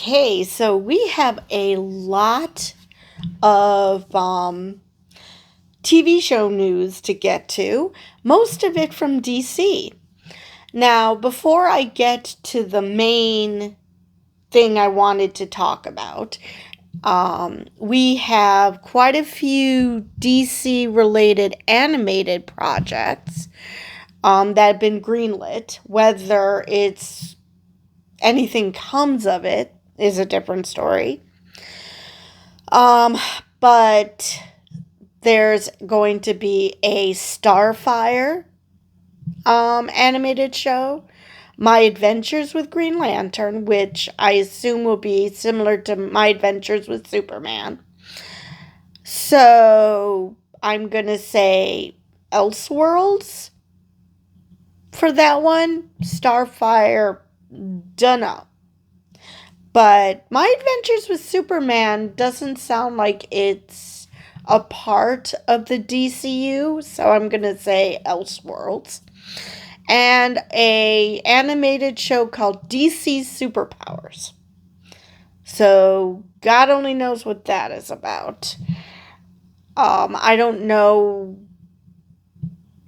Okay, so we have a lot of TV show news to get to, most of it from DC. Now, before I get to the main thing I wanted to talk about, we have quite a few DC related animated projects that have been greenlit. Whether it's anything comes of it is a different story. Um, but there's going to be a Starfire animated show, My Adventures with Green Lantern, which I assume will be similar to My Adventures with Superman. So I'm gonna say Elseworlds for that one. Starfire, dunno. But My Adventures with Superman doesn't sound like it's a part of the DCU, so I'm going to say Elseworlds. And a animated show called DC Superpowers. So God only knows what that is about. I don't know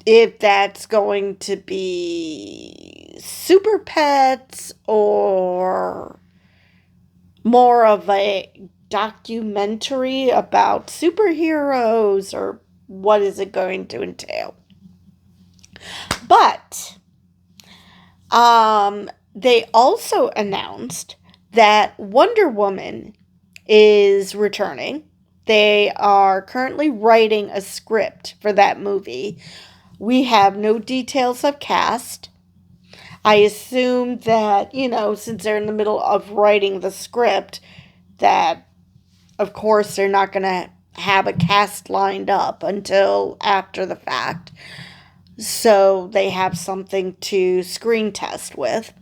if that's going to be Super Pets or more of a documentary about superheroes, or what is it going to entail. But they also announced that Wonder Woman is returning. They are currently writing a script for that movie. We have no details of cast. I assume that, since they're in the middle of writing the script, that, of course, they're not going to have a cast lined up until after the fact. So they have something to screen test with.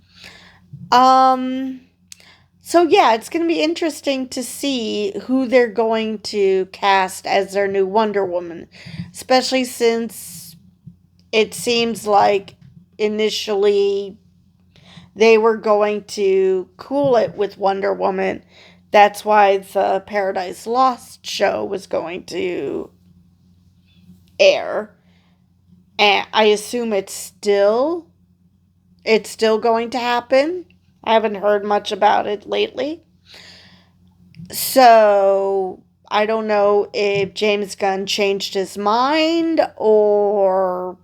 So yeah, it's going to be interesting to see who they're going to cast as their new Wonder Woman, especially since it seems like initially they were going to cool it with Wonder Woman. That's why the Paradise Lost show was going to air. And I assume it's still going to happen. I haven't heard much about it lately. So I don't know if James Gunn changed his mind or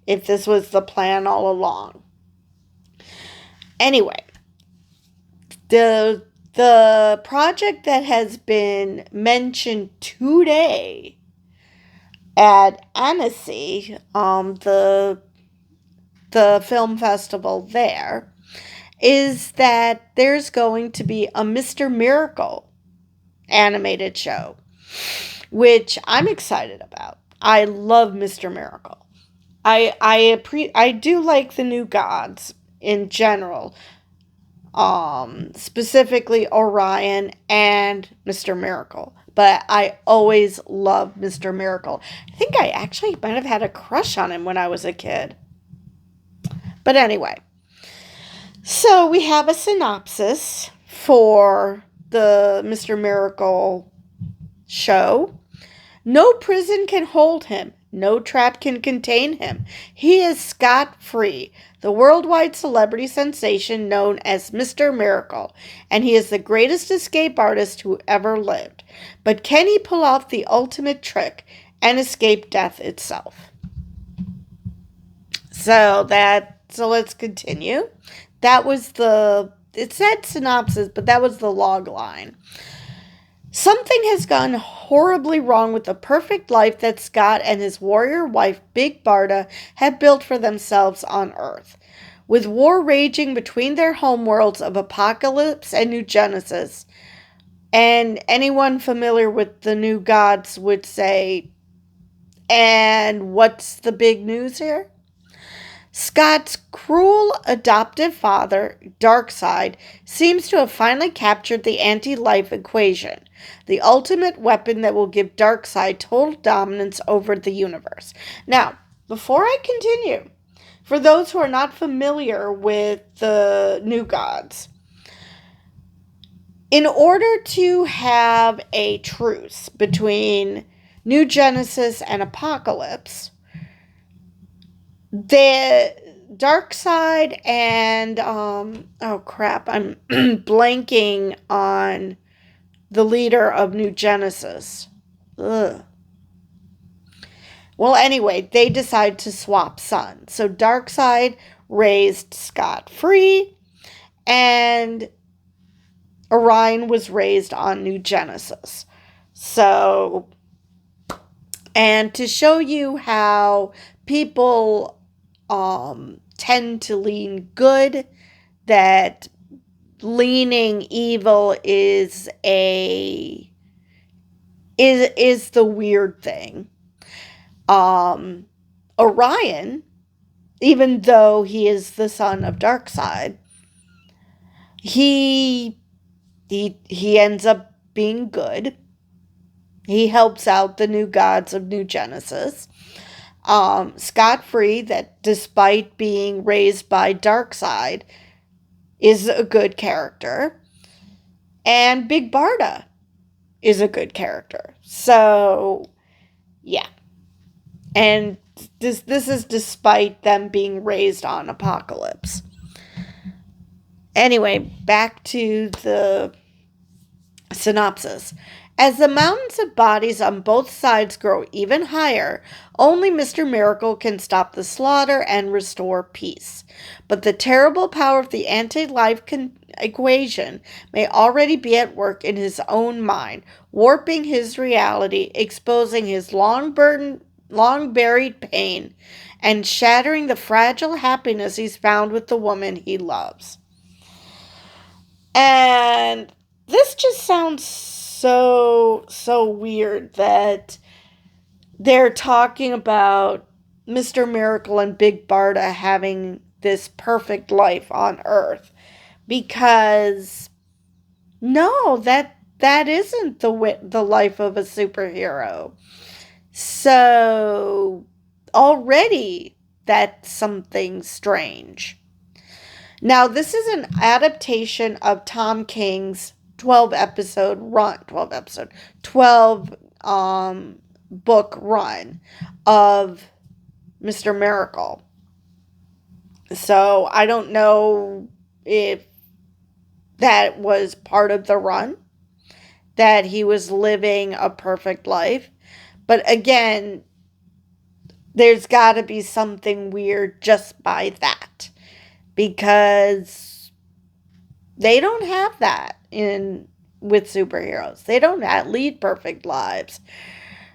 if this was the plan all along. Anyway, the project that has been mentioned today at Annecy, the film festival there, is that there's going to be a Mr. Miracle animated show, which I'm excited about. I love Mr. Miracle. I do like the New Gods in general. Specifically Orion and Mr. Miracle. But I always loved Mr. Miracle. I think I actually might have had a crush on him when I was a kid. But anyway, so we have a synopsis for the Mr. Miracle show. No prison can hold him. No trap can contain him. He is scot-free, the worldwide celebrity sensation known as Mr. Miracle, and he is the greatest escape artist who ever lived. But can he pull off the ultimate trick and escape death itself? So let's continue. It said synopsis, but that was the log line. Something has gone horribly wrong with the perfect life that Scott and his warrior wife, Big Barda, had built for themselves on Earth. With war raging between their homeworlds of Apocalypse and New Genesis, and anyone familiar with the New Gods would say, and what's the big news here? Scott's cruel adoptive father, Darkseid, seems to have finally captured the anti-life equation, the ultimate weapon that will give Darkseid total dominance over the universe. Now, before I continue, for those who are not familiar with the New Gods, In order to have a truce between New Genesis and Apocalypse, the Dark Side and oh crap, I'm blanking on the leader of New Genesis. Ugh. Well, anyway, they decide to swap sons. So Darkseid raised Scott free, and Orion was raised on New Genesis. So, and to show you how people tend to lean good, that leaning evil is the weird thing. Orion, even though he is the son of Darkseid, he ends up being good. He helps out the new gods of New Genesis. Scott Free, that despite being raised by Darkseid, is a good character. And Big Barda is a good character. So, yeah. And this is despite them being raised on Apocalypse. Anyway, back to the synopsis. As the mountains of bodies on both sides grow even higher, only Mr. Miracle can stop the slaughter and restore peace. But the terrible power of the anti-life equation may already be at work in his own mind, warping his reality, exposing his long buried pain, and shattering the fragile happiness he's found with the woman he loves. And this just sounds so weird that they're talking about Mr. Miracle and Big Barda having this perfect life on Earth, because no, that isn't the life of a superhero. So already that's something strange. Now, this is an adaptation of Tom King's 12 book run of Mr. Miracle. So I don't know if that was part of the run, that he was living a perfect life. But again, there's got to be something weird just by that, because they don't have that with superheroes. They don't lead perfect lives.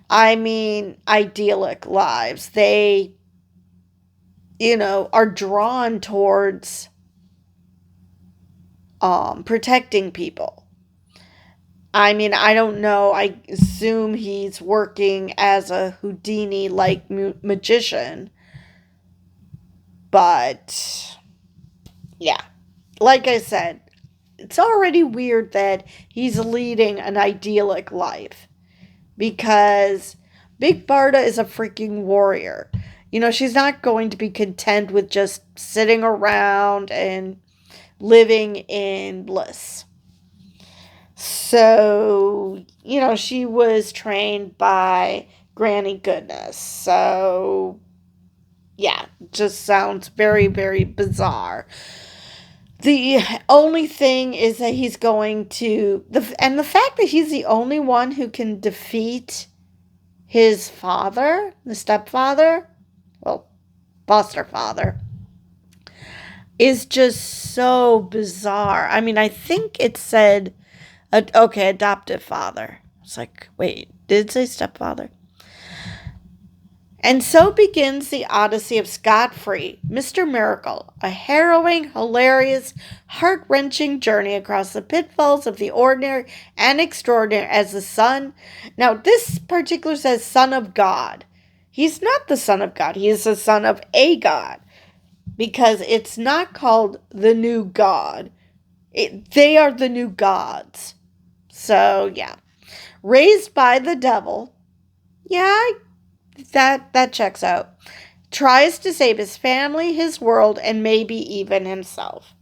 I mean, idyllic lives. They, are drawn towards protecting people. I mean, I don't know. I assume he's working as a Houdini-like magician. But, yeah. Like I said, it's already weird that he's leading an idyllic life, because Big Barda is a freaking warrior. She's not going to be content with just sitting around and living in bliss. So, she was trained by Granny Goodness. So, yeah, just sounds very, very bizarre. The only thing is that he's going to, and the fact that he's the only one who can defeat his father, the stepfather, well, foster father, is just so bizarre. I mean, I think it said, adoptive father. It's like, wait, did it say stepfather? And so begins the odyssey of Scott Free, Mr. Miracle, a harrowing, hilarious, heart-wrenching journey across the pitfalls of the ordinary and extraordinary as the son. Now, this particular says son of God. He's not the son of God. He is the son of a God, because it's not called the new God. They are the new gods. So, yeah. Raised by the devil. Yeah, that checks out. Tries to save his family, his world, and maybe even himself.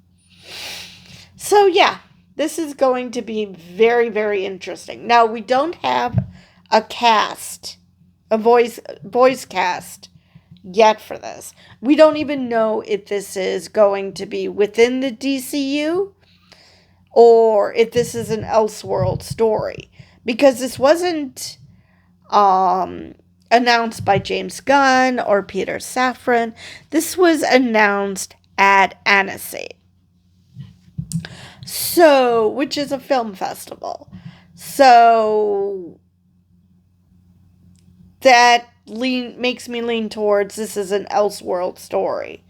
So, yeah. this is going to be very, very interesting. Now, we don't have a cast, a voice cast yet for this. We don't even know if this is going to be within the DCU or if this is an Elseworld story, because this wasn't announced by James Gunn or Peter Safran. This was announced at Annecy, so, which is a film festival. So that makes me lean towards this is an Elseworld story.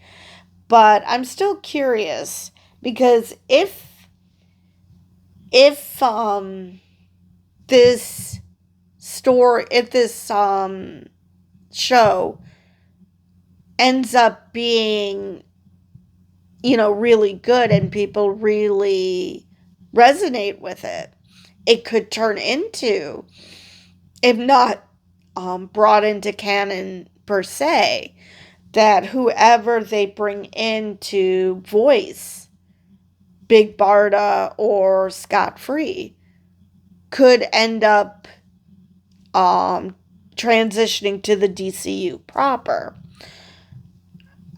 But I'm still curious, because if this story, if this show ends up being, really good and people really resonate with it, it could turn into, if not brought into canon per se, that whoever they bring in to voice Big Barda or Scott Free could end up transitioning to the DCU proper.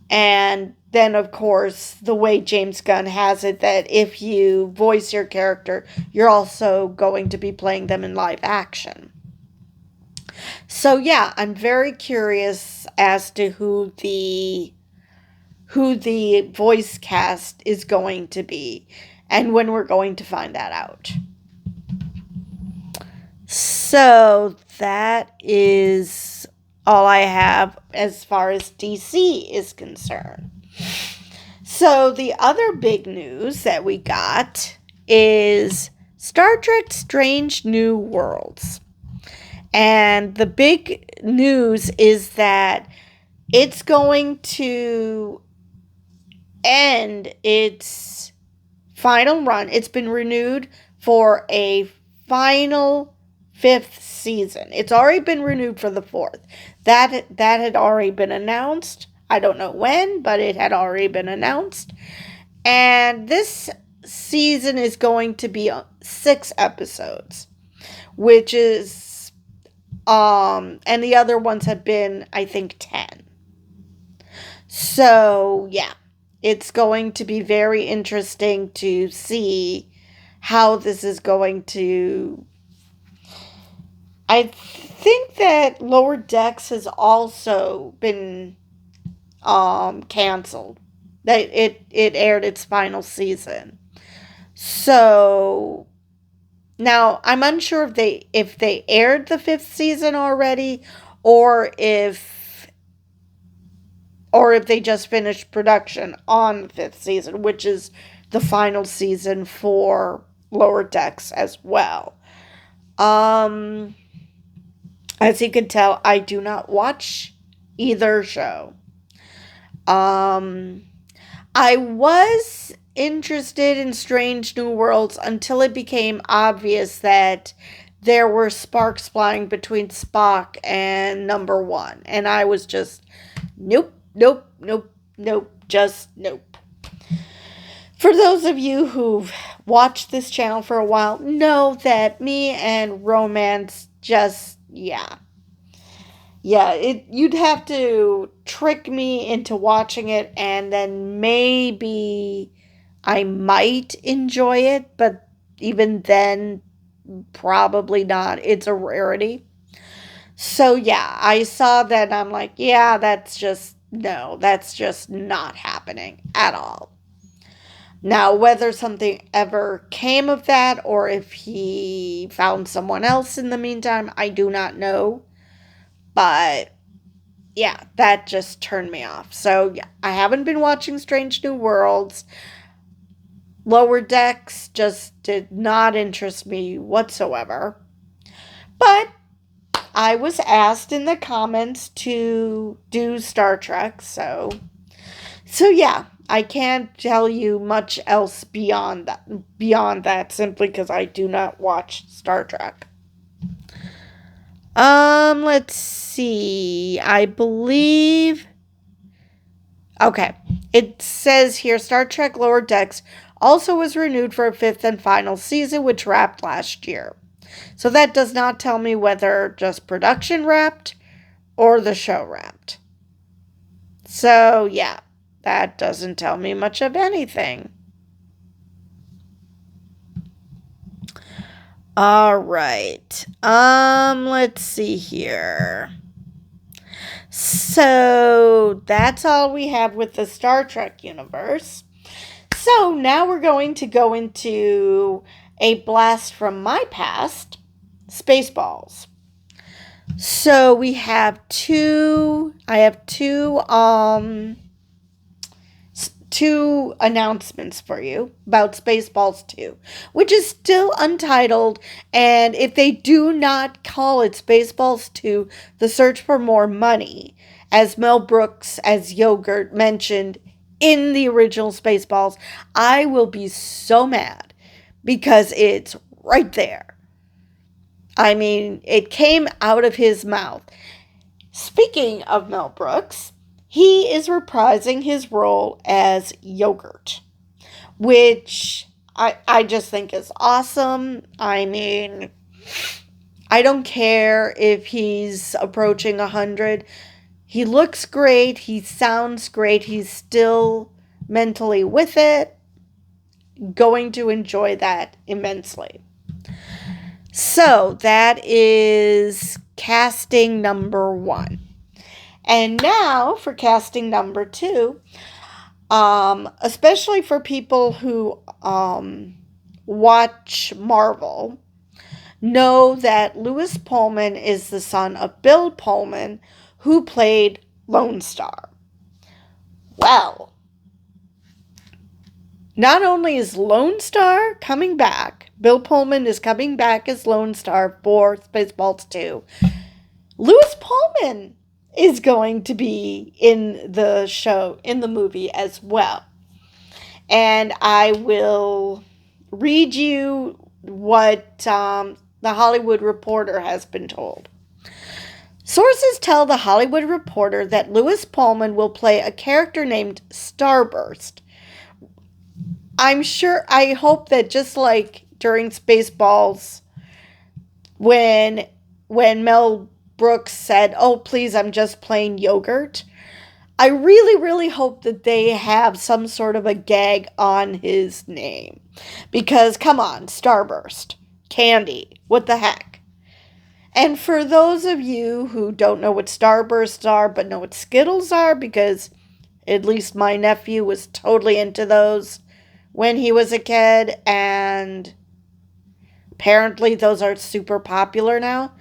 And then, of course, the way James Gunn has it, that if you voice your character, you're also going to be playing them in live action. So yeah, I'm very curious as to who the voice cast is going to be and when we're going to find that out. So that is all I have as far as DC is concerned. So the other big news that we got is Star Trek Strange New Worlds. And the big news is that it's going to end its final run. It's been renewed for a final 5th season. It's already been renewed for the 4th. That had already been announced. I don't know when, but it had already been announced. And this season is going to be 6 episodes, which is and the other ones have been, I think, 10. So, yeah, it's going to be very interesting to see how this is going to. I think that Lower Decks has also been canceled. That it aired its final season. So now I'm unsure if they aired the 5th season already, or if they just finished production on the 5th season, which is the final season for Lower Decks as well. As you can tell, I do not watch either show. I was interested in Strange New Worlds until it became obvious that there were sparks flying between Spock and Number One. And I was just, nope, just nope. For those of you who've watched this channel for a while, know that me and romance just, yeah, you'd have to trick me into watching it, and then maybe I might enjoy it, but even then, probably not. It's a rarity. So yeah, I saw that and I'm like, yeah, that's just not happening at all. Now, whether something ever came of that or if he found someone else in the meantime, I do not know. But yeah, that just turned me off. So yeah, I haven't been watching Strange New Worlds. Lower Decks just did not interest me whatsoever. But I was asked in the comments to do Star Trek, so yeah, I can't tell you much else beyond that simply because I do not watch Star Trek. Let's see. I believe. Okay. It says here Star Trek Lower Decks also was renewed for a fifth and final season, which wrapped last year. So that does not tell me whether just production wrapped or the show wrapped. So, yeah, that doesn't tell me much of anything. All right. Let's see here. So, that's all we have with the Star Trek universe. So, now we're going to go into a blast from my past, Spaceballs. So, I have two announcements for you about Spaceballs 2, which is still untitled, and if they do not call it Spaceballs 2, The Search for More Money, as Mel Brooks as Yogurt mentioned in the original Spaceballs, I will be so mad because it's right there. I mean, it came out of his mouth. Speaking of Mel Brooks, he is reprising his role as Yogurt, which I just think is awesome. I mean, I don't care if he's approaching 100. He looks great. He sounds great. He's still mentally with it. Going to enjoy that immensely. So that is casting number 1. And now for casting number 2, especially for people who watch Marvel, know that Lewis Pullman is the son of Bill Pullman, who played Lone Star. Well, not only is Lone Star coming back, Bill Pullman is coming back as Lone Star for Spaceballs 2. Lewis Pullman is going to be in the show, in the movie as well. And I will read you what the Hollywood Reporter has been told. Sources tell the Hollywood Reporter that Lewis Pullman will play a character named Starburst. I hope that just like during Spaceballs, when Mel Brooks said, "Oh, please, I'm just plain Yogurt," I really, really hope that they have some sort of a gag on his name. Because, come on, Starburst, candy, what the heck? And for those of you who don't know what Starbursts are, but know what Skittles are, because at least my nephew was totally into those when he was a kid, and apparently those are super popular now.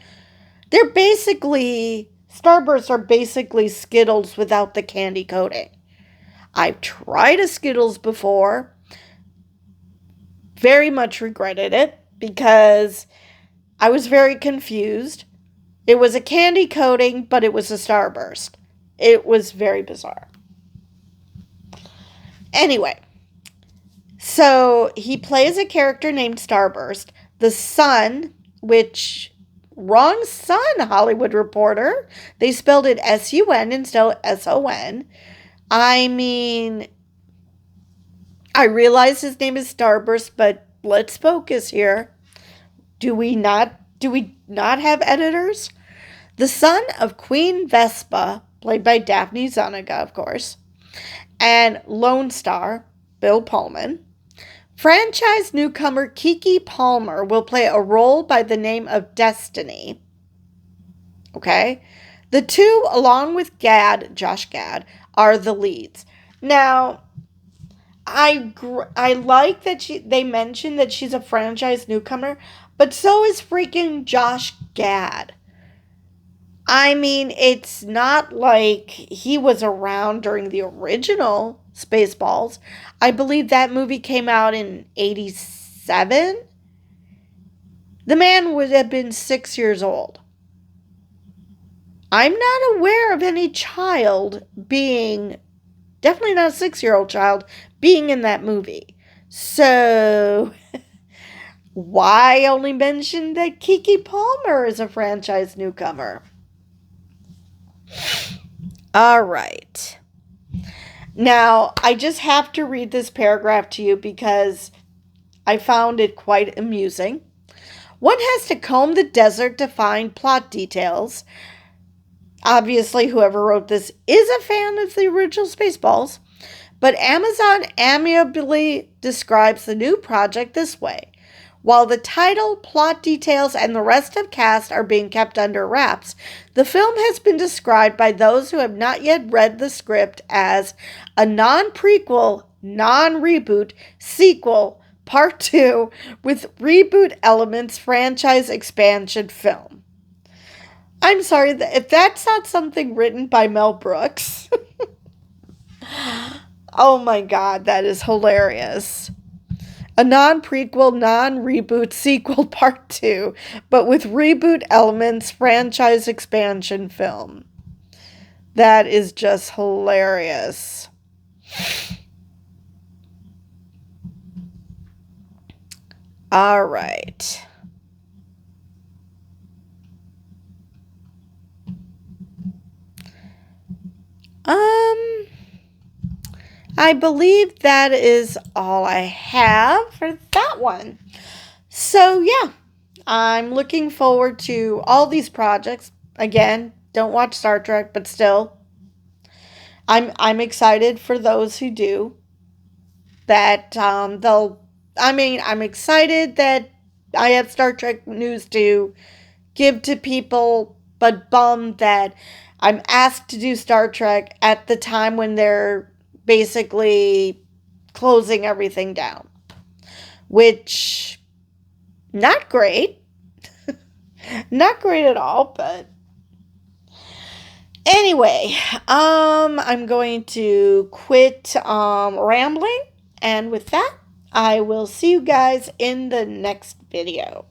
Starbursts are basically Skittles without the candy coating. I've tried a Skittles before. Very much regretted it because I was very confused. It was a candy coating, but it was a Starburst. It was very bizarre. Anyway, so he plays a character named Starburst. The son, which... Wrong son, Hollywood Reporter. They spelled it S-U-N instead of S-O-N. I mean, I realize his name is Starburst, but let's focus here. Do we not have editors? The son of Queen Vespa, played by Daphne Zuniga, of course, and Lone Star, Bill Pullman. Franchise newcomer Keke Palmer will play a role by the name of Destiny. Okay? The two, along with Josh Gad, are the leads. Now, I like that they mentioned that she's a franchise newcomer, but so is freaking Josh Gad. I mean, it's not like he was around during the original Spaceballs. I believe that movie came out in 1987. The man would have been 6 years old. I'm not aware of any child being, definitely not a 6-year-old child, being in that movie. So, why only mention that Keke Palmer is a franchise newcomer? All right. Now, I just have to read this paragraph to you because I found it quite amusing. One has to comb the desert to find plot details. Obviously, whoever wrote this is a fan of the original Spaceballs, but Amazon amiably describes the new project this way. While the title, plot details, and the rest of cast are being kept under wraps, the film has been described by those who have not yet read the script as a non-prequel, non-reboot sequel, part 2, with reboot elements franchise expansion film. I'm sorry, if that's not something written by Mel Brooks. Oh my god, that is hilarious. A non-prequel, non-reboot sequel part 2, but with reboot elements franchise expansion film. That is just hilarious. All right. I believe that is all I have for that one. So, yeah, I'm looking forward to all these projects. Again, don't watch Star Trek, but still, I'm excited for those who do. That they'll. I mean, I'm excited that I have Star Trek news to give to people, but bummed that I'm asked to do Star Trek at the time when they're basically closing everything down, which not great. Not great at all, but anyway, I'm going to quit rambling, and with that, I will see you guys in the next video.